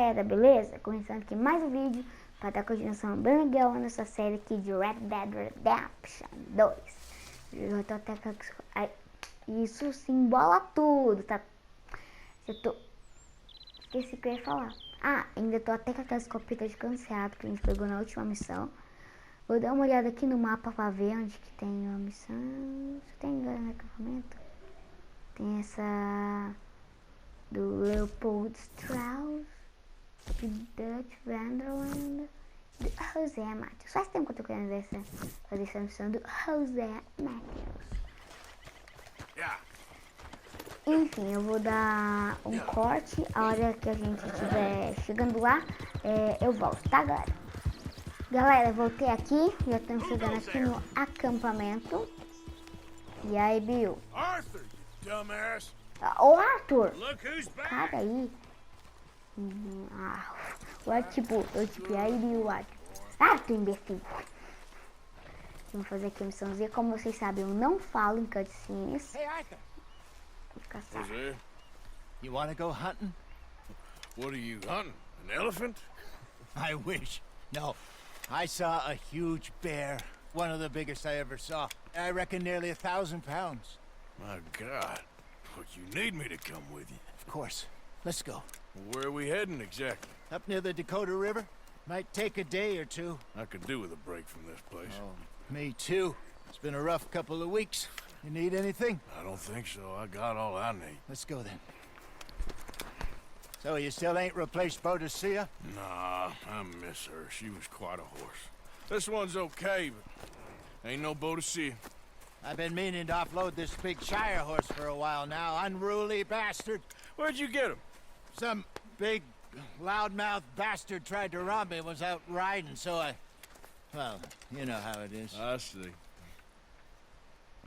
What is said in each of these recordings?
galera, beleza? Começando aqui mais um vídeo para dar continuação bem legal nessa série aqui de Red Dead Redemption 2. Eu tô até com... Isso simbola tudo, tá? Esqueci o que eu ia falar. Ainda tô até com aquela escopeta de canseado que a gente pegou na última missão. Vou dar uma olhada aqui no mapa para ver onde que tem uma missão. Se tem no acampamento. Tem essa... do Leopold Strauss, de Dutch Vanderland, do José Matheus. Faz tempo que eu tô querendo fazer essa missão do José Matheus. Enfim, eu vou dar um corte. A hora que a gente estiver chegando lá, eu volto, tá, galera? Galera, voltei aqui. Já estamos chegando aqui no acampamento. E aí, Bill? Arthur, dumbass. Ô, Arthur! Cara aí. O Arthur, e aí, Bill, Arthur? Arthur, imbecil. Vamos fazer aqui a missãozinha. Como vocês sabem, eu não falo em cutscenes. Hey, Arthur. You want to go hunting? What are you hunting? An elephant? I wish. No. I saw a huge bear. One of the biggest I ever saw. I reckon nearly 1,000 pounds. My God. But you need me to come with you. Of course. Let's go. Where are we heading exactly? Up near the Dakota River. Might take a day or two. I could do with a break from this place. Oh, me too. It's been a rough couple of weeks. You need anything? I don't think so. I got all I need. Let's go then. So you still ain't replaced Boadicea? Nah, I miss her. She was quite a horse. This one's okay, but ain't no Boadicea. I've been meaning to offload this big Shire horse for a while now. Unruly bastard. Where'd you get him? Some big, loudmouth bastard tried to rob me. Was out riding, so well, you know how it is. I see.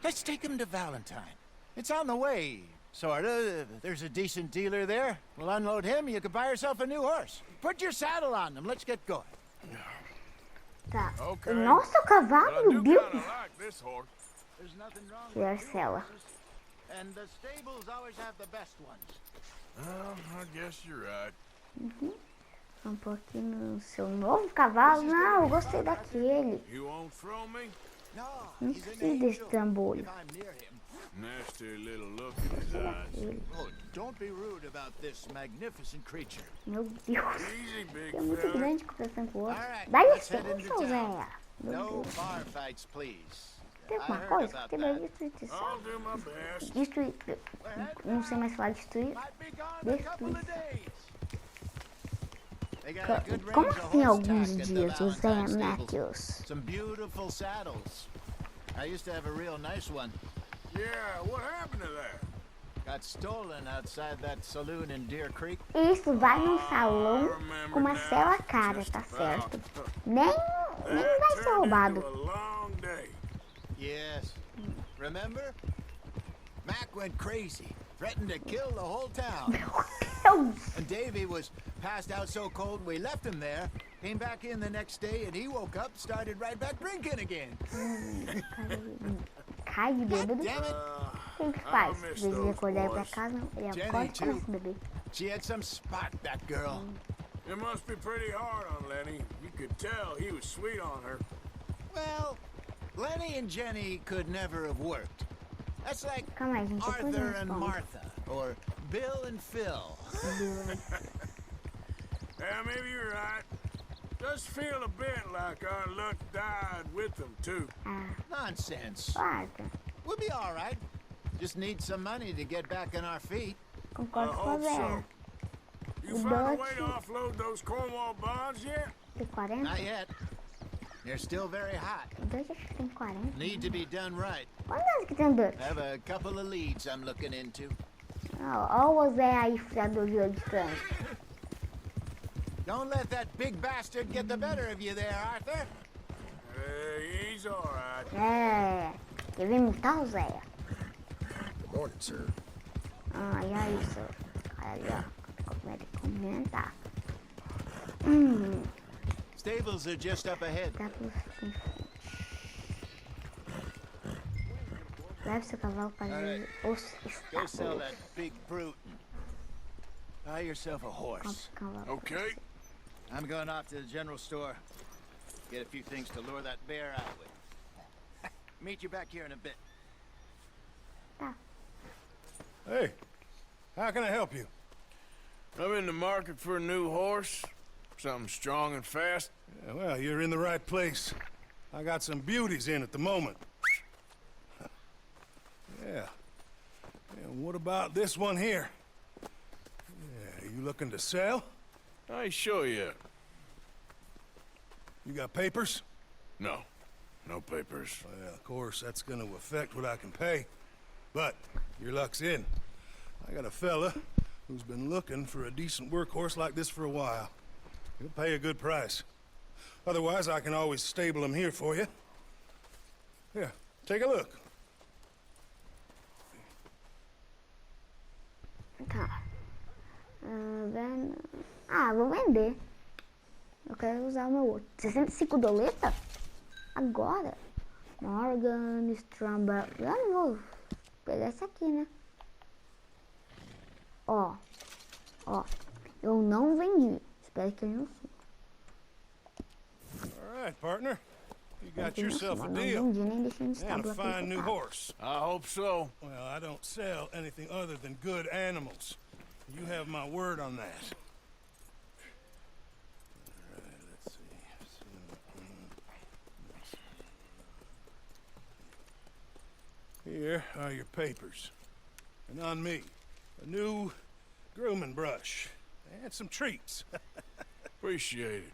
Let's take him to Valentine. It's on the way, sorta. There's a decent dealer there. We'll unload him, you can buy yourself a new horse. Put your saddle on them, let's get going. Tá. Okay. Nossa, o cavalo do Bill. Like this horse. There's nothing wrong Tirar with cela. and the stables always have the best ones. Well, I guess you're right. Vamos pôr aqui no seu novo cavalo. Não, eu gostei daquele. You won't throw me? No, Não he's an preciso desse angel trambolho. if I'm near him. Nasty little look in his eyes. Oh, don't be rude about this magnificent creature. Meu Deus. Easy, big É muito fella. grande comparação com o outro. Alright, Dá let's head licença, into Zé. town. Meu No Deus. bar fights, please. Tem I alguma heard coisa? about Tem mais that. destruição. I'll do my best. Destruir. Não sei mais falar destruir. Might be gone a couple of days. They got a good Como range of assim horse alguns tack at the dias, José Valentine stables. Matheus? Some beautiful saddles. I used to have a real nice one. Yeah, what happened to that? Got stolen outside that saloon in Deer Creek. Isso, vai num salão com uma cela cara, tá certo? Nem vai ser roubado. A long day. Yes. Remember? Mac went crazy, threatened to kill the whole town. Deus. And Davy was passed out so cold we left him there. Came back in the next day and he woke up, started right back drinking again. Cai de bêbado. Damn it. O que faz? Em vez de acordar e ir pra casa, não. Ele acorda e começa a beber. She had some spot, that girl. It must be pretty hard on Lenny. You could tell he was sweet on her. Well, Lenny and Jenny could never have worked. That's like Calma aí, gente. Depois eu Arthur and respondo. Martha, or Bill and Phil. Yeah, maybe you're right. Does feel a bit like our luck died with them, too. Nonsense. Arthur. We'll be all right. Just need some money to get back on our feet. Concordo com a hope Zé. so. You O found a way to Dutch offload those Cornwall bonds yet? tem 40? Not yet. They're still very hot. O Dutch acho que tem 40. Need to be done right. Quantos anos que tem o Dutch? I have a couple of leads I'm looking into. Ó o Zé aí, fiador de olho de trânsito. Don't let that big bastard get the better of you there, Arthur. He's all right. Quer ver multar o Zé? Good morning, sir. E aí, senhor? Aí, ó. Vai ter que comentar. Stables are just up ahead. Tá pro fim. Leve seu cavalo para Alright. os Go sell estábulos. that big brute. Buy yourself a horse. Compre um cavalo. pra Okay. você. I'm going off to the general store. Get a few things to lure that bear out with. Meet you back here in a bit. Tá. Hey, how can I help you? I'm in the market for a new horse. Something strong and fast. Yeah, well, you're in the right place. I got some beauties in at the moment. Yeah. And what about this one here? Yeah, you looking to sell? I ain't sure yet. You got papers? No. No papers. Well, of course, that's gonna affect what I can pay. But your luck's in. I got a fella who's been looking for a decent workhorse like this for a while. He'll pay a good price. Otherwise, I can always stable him here for you. Here, take a look. Tá. Vou vender. Eu quero usar o meu outro. 65 doleta? Agora? Morgan, Stromberg. Eu não vou pegar esse aqui, né? Ó. Eu não vendi. Espero que ele não suma. All right, partner. You got Ele não yourself suma. a Não deal. vendi, nem deixei no And estábulo a aqui. fine new horse. I hope so. Well, I don't sell anything other than good animals. You have my word on that. All right, let's see. Here are your papers. And on me, a new grooming brush. And some treats. Appreciate it.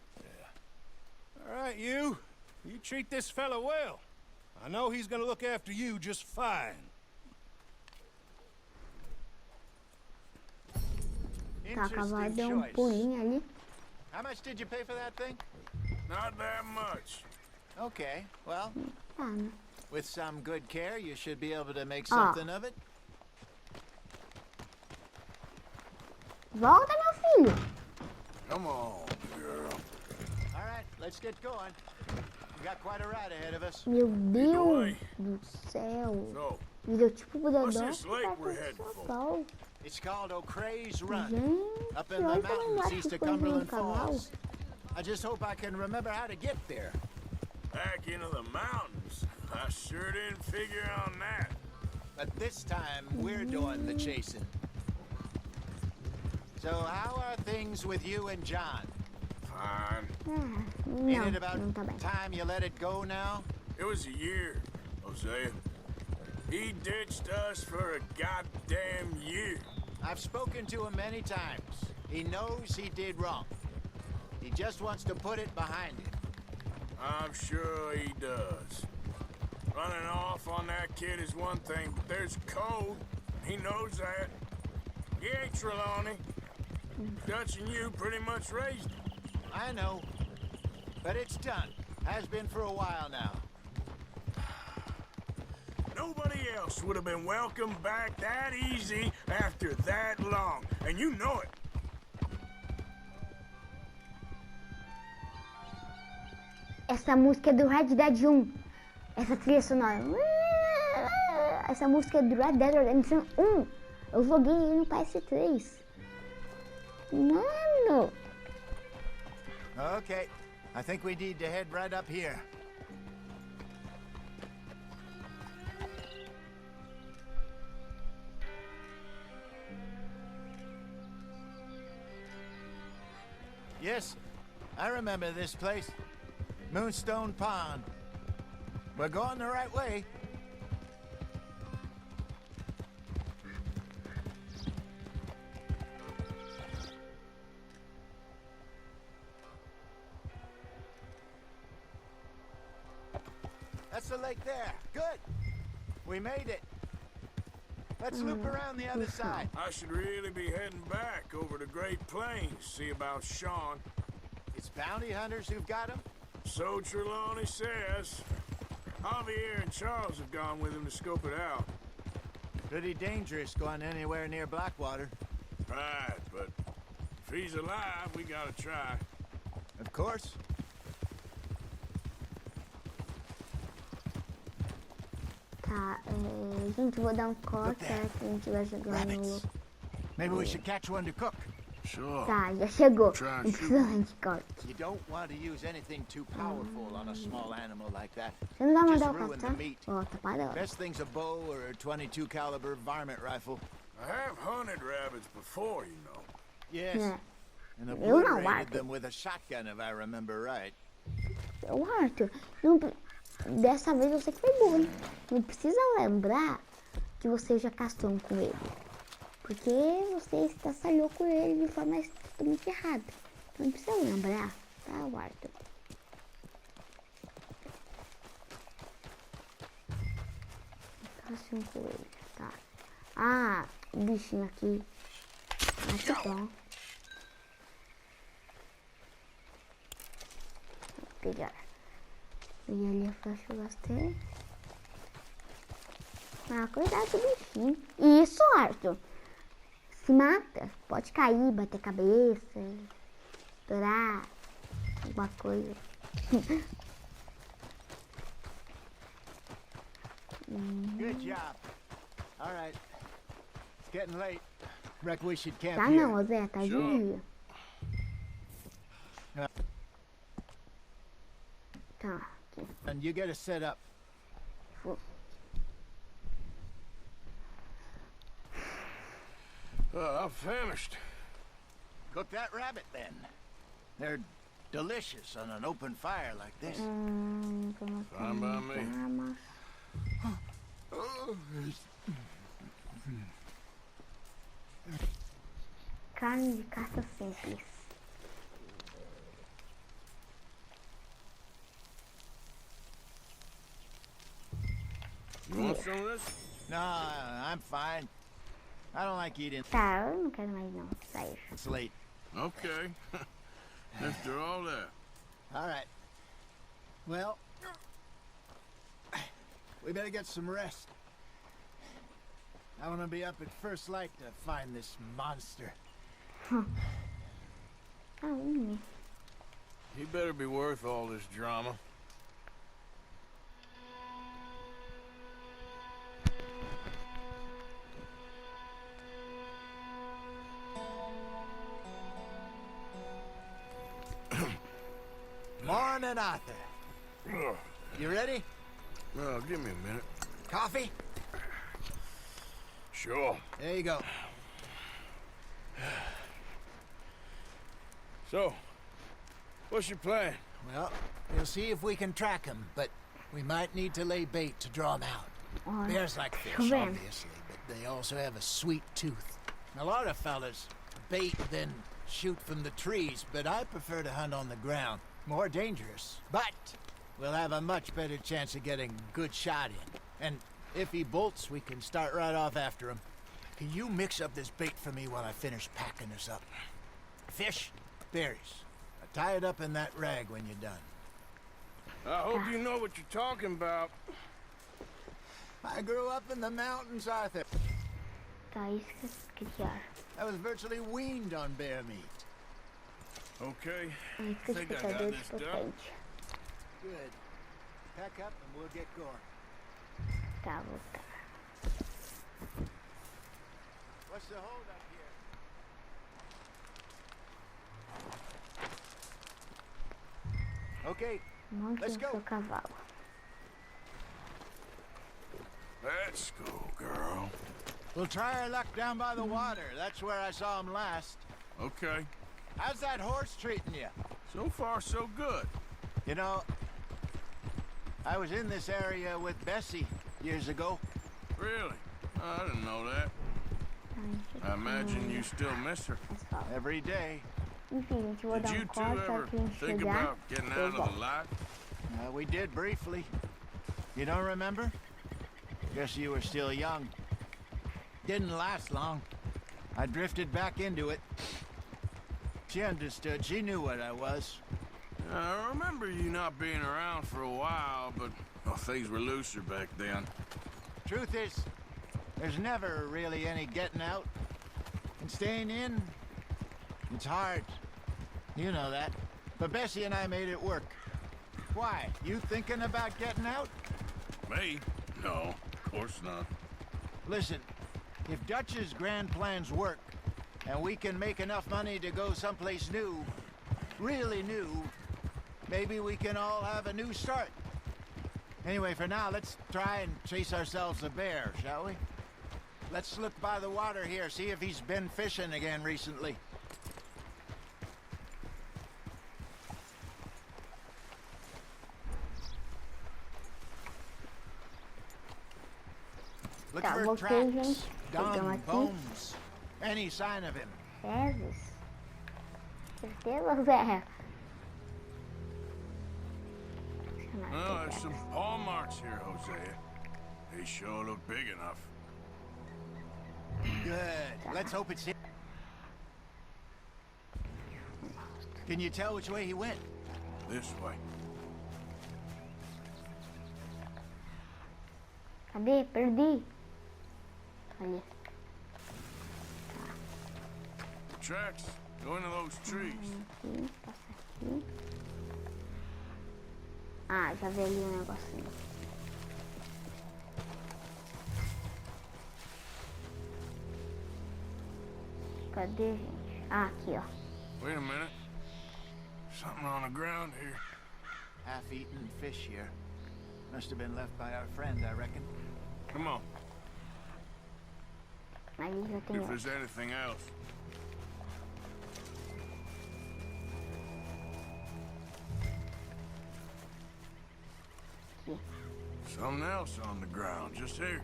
All right, you. You treat this fella well. I know he's gonna look after you just fine. Tá, a cavalo Interesting deu um choice. pulinho ali. How much did you pay for that thing? Not that much. Okay, well, Tá, né? with some good care, you should be able to make Ah. something of it. Volta, meu filho. Come on, girl. All right, let's get going. We got quite a ride ahead of us. Meu Deus Oi. do céu. So, Me deu tipo o What's dedão. this lake we're heading for? Sol. It's called O'Crea's Run, Gente, up in the olha que eu mountains acho east que of coisa no Cumberland cavalo. Falls. I just hope I can remember how to get there. back into the mountains. I sure didn't figure on that. But this time, we're doing the chasing. So how are things with you and John? Fine. Não, Ain't it about não tá bem. time you let it go now? It was a year, Hosea. He ditched us for a goddamn year. I've spoken to him many times. He knows he did wrong. He just wants to put it behind him. I'm sure he does. Running off on that kid is one thing, but there's code. He knows that. He ain't Trelawney. Dutch and you pretty much raised him. I know. But it's done. Has been for a while now. Nobody else would have been welcomed back that easy after that long, and you know it. Essa música é do Red Dead 1. Essa trilha sonora. Essa música é do Red Dead Redemption 1. Eu joguei ele no PS3. Mano. Okay. I think we need to head right up here. Yes, I remember this place. Moonstone Pond. We're going the right way. That's the lake there. Good. We made it. Let's loop around the other side. I should really be heading back over the Great Plains, see about Sean. It's bounty hunters who've got him. So Trelawney says. Javier and Charles have gone with him to scope it out. Pretty dangerous going anywhere near Blackwater. Right, but if he's alive, we gotta try. Of course. Tá, gente, vou dar um corte, tá? Que a gente vai jogando. Rabbits. Maybe we should catch one to cook. Sure. Tá, já chegou. Try and Não precisa de corte. You don't want to use anything too powerful on a small animal like that. Você não vai Just mandar o ruin the caçar? meat. Ó, tá parado. Best thing's a bow or a 22 caliber varmint rifle. I have hunted rabbits before, you know. Yes. É. And Eu não, obliterated Arthur. them with a shotgun, if I remember right. O Arthur, não, dessa vez você que foi burro, hein? Não precisa lembrar que você já caçou um com ele. Porque você estraçalhou com ele de forma totalmente errada. Então não precisa lembrar, tá, Arthur? Caçou um com ele, tá. Ah, o bichinho aqui. Ah, que bom. Vou pegar. E ali a flecha eu gastei. Ah, cuidado com o bichinho. Isso, Arthur. Se mata. Pode cair, bater cabeça. Estourar. Alguma coisa. Good job. All right. It's getting late. Reckon we should camp Tá here. não, Zé. Tá de dia. Tá. Aqui. And you get us set up. I'm famished. Cook that rabbit then. They're delicious on an open fire like this. Fine by me. Armas. Carne de caça simples. You want some of this? No, I'm fine. I don't like eating. Tá, eu não quero mais não. Sair. It's late. Okay. After all that. All right. Well, we better get some rest. I want to be up at first light to find this monster. Ah, He better be worth all this drama. Morning, Arthur. Ugh. You ready? Well, give me a minute. Coffee? Sure. There you go. So, what's your plan? Well, we'll see if we can track him, but we might need to lay bait to draw him out. Olha, Bears like fish, vendo? obviously, but they also have a sweet tooth. A lot of fellas bait then shoot from the trees, but I prefer to hunt on the ground. More dangerous, but we'll have a much better chance of getting a good shot in. And if he bolts, we can start right off after him. Can you mix up this bait for me while I finish packing this up? Fish, berries. Tie it up in that rag when you're done. I hope you know what you're talking about. I grew up in the mountains, Arthur. tá, isso que eu quero. I was virtually weaned on bear meat. Okay. É isso que eu Think I quero got de this done. potente. Good. Pack up and we'll get going. Tá, vou tá. What's the hold up here? Okay, Monte Let's no go. seu cavalo. Let's go, girl. we'll try our luck down by the water. That's where I saw him last. Okay. How's that horse treating you? So far, so good. You know, I was in this area with Bessie years ago. Really? I didn't know that. I imagine you still miss her. Asfalto. Every day. Enfim, gente, eu vou Did dar you um two corte ever aqui em think chegar. about getting Eu out of volto. the light? We did briefly. You don't remember? Guess you were still young. Didn't last long. I drifted back into it. She understood. She knew what I was. I remember you not being around for a while, but well, things were looser back then. Truth is, there's never really any getting out. And staying in, it's hard. You know that. But Bessie and I made it work. Why? You thinking about getting out? Me? No, of course not. Listen, if Dutch's grand plans work, and we can make enough money to go someplace new, really new, maybe we can all have a new start. Anyway, for now, let's try and chase ourselves a bear, shall we? Let's look by the water here, see if he's been fishing again recently. Look Tá, for voltei, tracks, gente. Pegamos dung, aqui. bones, any sign of him. Fezes? Certeza, Zé? Oh, there's some paw marks here, Hosea. They sure look big enough. Good. Let's hope it's him. Can you tell which way he went? This way. Cadê? Perdi. Ali. Tracks go into those trees. Aqui, passa aqui. Ah, já vi ali um negocinho. Cadê, gente? Ah, aqui, ó. Wait a minute. Something on the ground here. Half-eaten fish here. Must have been left by our friend, I reckon. Come on. Ali já tem If outro. there's anything else. Aqui. Something else on the ground, just here.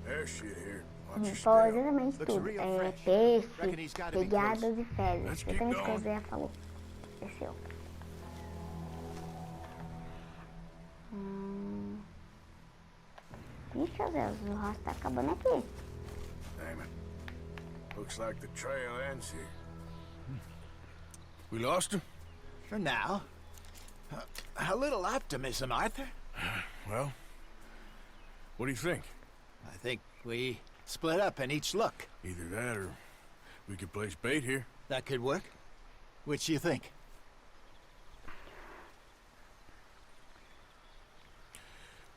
There's shit here. Watch your Falou step. exatamente Looks tudo. real É fresh. peixe, Reckon he's gotta be pegadas e fezes. Let's keep Exatamente o que o going. Zé falou. Desceu. Ixi, Zé, o rosto tá acabando aqui. Damn it. Looks like the trail ends here. We lost him? For now. A little optimism, Arthur. Well, what do you think? I think we split up and each look. Either that or we could place bait here. That could work. Which do you think?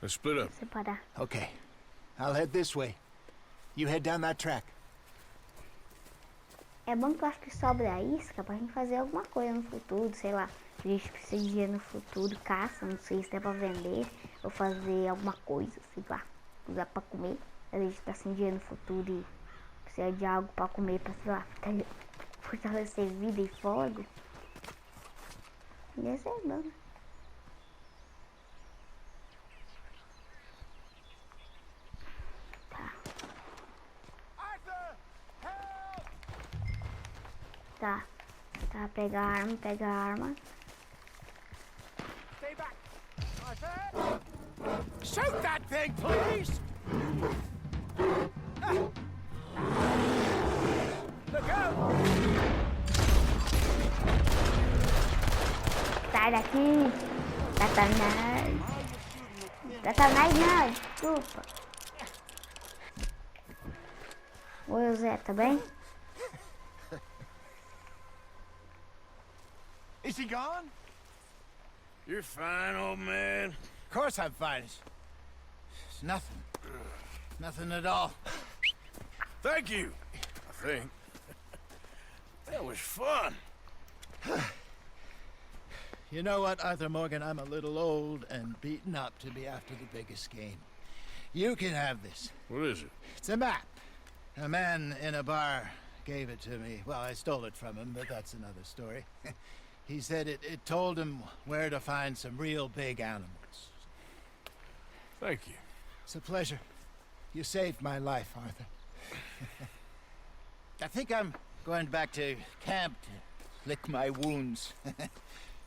Let's split up. Separar. Okay. I'll head this way. You head down that track. É bom que eu acho que sobra a isca pra gente fazer alguma coisa no futuro, sei lá. A gente precisa de dinheiro no futuro, caça, não sei se é pra vender ou fazer alguma coisa, sei lá. Usar pra comer. A gente tá sem dinheiro no futuro e precisa de algo pra comer, pra, sei lá, fortalecer vida e fogo. Ia ser bom. Tá. Tá. Tá, pega a arma, pega a arma. Stay back. Arthur! Shoot that thing, please! Look out! Sai daqui! Satanás! Satanás não, desculpa! Oi, Zé, tá bem? Is he gone? You're fine, old man. Of course I'm fine. It's nothing. Nothing at all. Thank you, I think. That was fun. You know what, Arthur Morgan? I'm a little old and beaten up to be after the biggest game. You can have this. What is it? It's a map. A man in a bar gave it to me. Well, I stole it from him, but that's another story. He said it told him where to find some real big animals. Thank you. It's a pleasure. You saved my life, Arthur. I think I'm going back to camp to lick my wounds.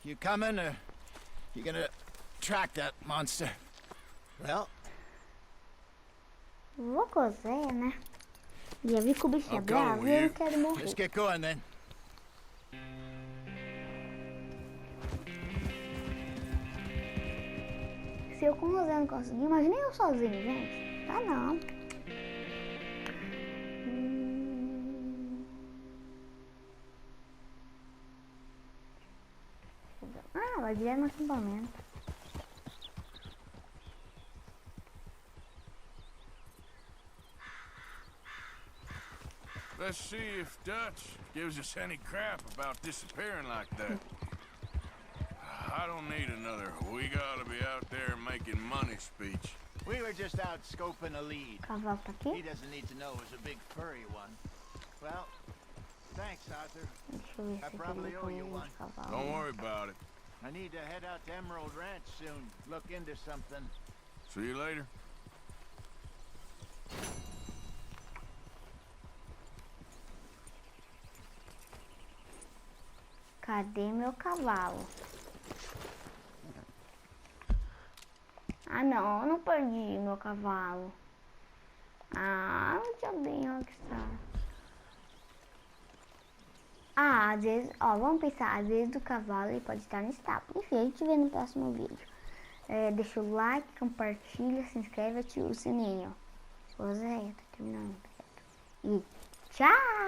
You coming, or you gonna track that monster? Well, Vou com o Zé, né? Já vi que o bicho é I'll go bravo with e eu you. não quero morrer. let's get going then. Se eu com o Zé não conseguir, imagina eu sozinho, gente. Tá não. Ah, vai direto no acampamento. Let's see if Dutch gives us any crap about disappearing like that. I don't need another "we gotta be out there making money" speech. We were just out scoping a lead. Cavalo tá He aqui? doesn't need to know it was a big furry one. Well, thanks, Arthur. Deixa eu ver se I aqui probably ele owe you tem one. de cavalo. Don't worry about it. I need to head out to Emerald Ranch soon. Look into something. See you later. Cadê meu cavalo? Ah não, eu não perdi meu cavalo. Ah, já bem, Rockstar. Ah, às vezes, ó, vamos pensar, às vezes o cavalo ele pode estar no estábulo. Enfim, a gente vê no próximo vídeo. Deixa o like, compartilha, se inscreve e ativa o sininho. Ô Zé, tá terminando. E tchau!